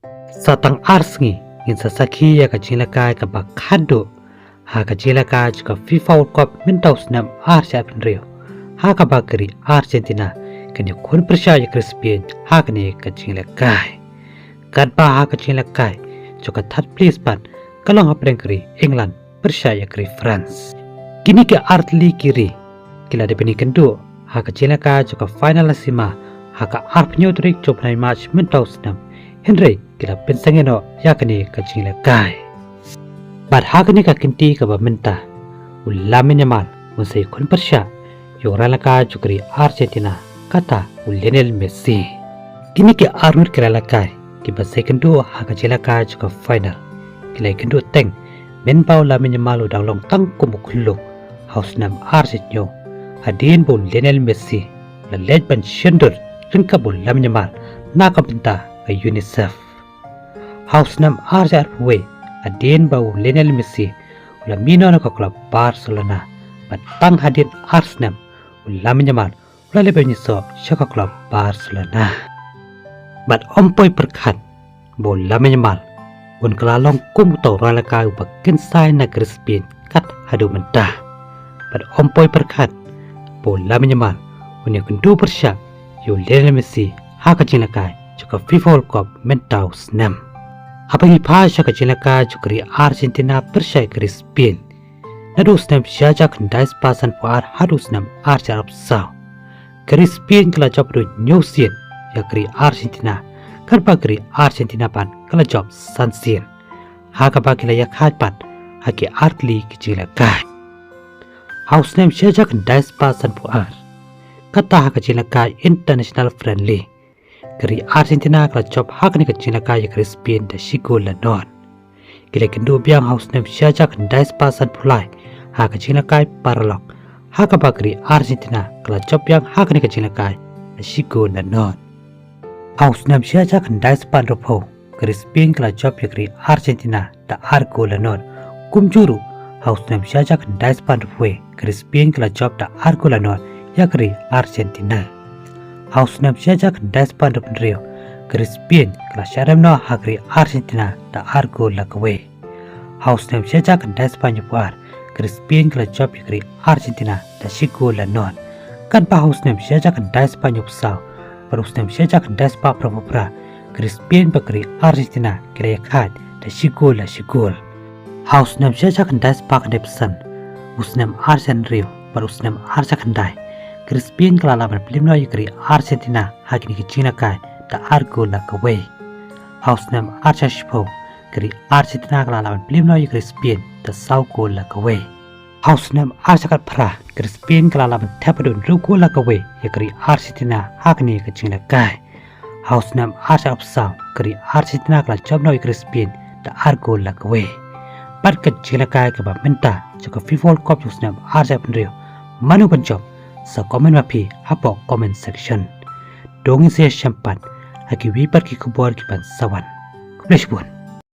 Satang arsngi in sasaki ya kacilaka ka khatduh ha kacilaka ka FIFA World Cup mintaus nam arsya penrio ha ka bakri Argentina kanya kun pyrshah ya Spain ha kanya kacilaka kadba ha kacilaka ka third place pan kalong apreng kri England pyrshah ya France kini ke artli kiri kila depeni kendo ha kacilaka ka final sima ha ka arpnyotrik chopnai match mintaus nam Henry kila pensangeno yakni kacila kai. But hakni ka kinti ka baminta. Lamine Yamal musai kun pyrshah yoralaka chukri Argentina kata Lionel Messi. Kini ke armur kila kai ki basai kendo hakacila ka chuka final. Kila kendo teng menpau Lamine Yamal udang long tang kumukulung house nam Argentina hadin bu Lionel Messi la lej ban shendur rinka bu Lamine Yamal nakapinta UNICEF House nam arjar way adin bau Lionel Messi ula mino na klub Barcelona batang hadin Arsenal Lamine Yamal ula lebih nyiso syaka klub Barcelona bat ompoi pyrkhat bo Lamine Yamal un kelalong kum tau ralaka upa kensai negeri Spain kat hadu mentah bat ompoi pyrkhat bo Lamine Yamal un yakundu pyrshah yu Lionel Messi ha kacilaka juga FIFA World Cup mentau senam. Apa yang pasca kecilaka juga Argentina pyrshah ke Spain. Nadu senam syajak ndais pasan puar hadu senam Arab Sau. Ke Spain kala job do nyusin ya ke Argentina. Karpa ke Argentina pan kala job sansin. Haka bakila ya khat pan haki artli kecilaka. House senam syajak ndais pasan puar. Kata kecilaka international friendly. Keri Argentina kala job hakni kacilaka ya keri Spain da shigo la non. Kila kendo biang house nem syajak ndais pasan pulai ha kacilaka paralok. Haka bakri Argentina kala job biang hakni kacilaka da shigo la non. House nem syajak ndais pan ropo keri Spain kala job ya keri Argentina da argo la non. Kumjuru house nem syajak ndais pan ropo keri Spain kala job da argo la non ya keri Argentina. House nam syajak ndais pan rio ke Spain kala syaram no hakri Argentina da argo la kawe. House nam syajak ndais pan yupuar ke Spain kala job yakri Argentina da shigo la non. Kan pa house nam syajak ndais pan yupsau parus nam syajak ndais pa pramopra ke Spain bakri Argentina kala yakhat da shigo la shigol. House nam syajak ndais pa kandepsan usnam Arsen rio parus nam arjak ndai Spain kala laban pelimno yakri Argentina hakini kicina kai da argo la kawe. House nam archa shpo kri Argentina kala laban pelimno yakri Spain da sauko la kawe. House nam archa kat pra kri Spain kala laban tapadun ruko la kawe yakri Argentina hakini kicina kai. House nam archa upsau kri Argentina kala jobno yakri Spain da argo la kawe. Bat kicina kai kaba menta jika FIFA World Cup nam archa penrio manu penjob sa comment mapi hapo comment section. Dongin saya syampan haki wipat ki kubor ki ban sawan. Kubleshbun.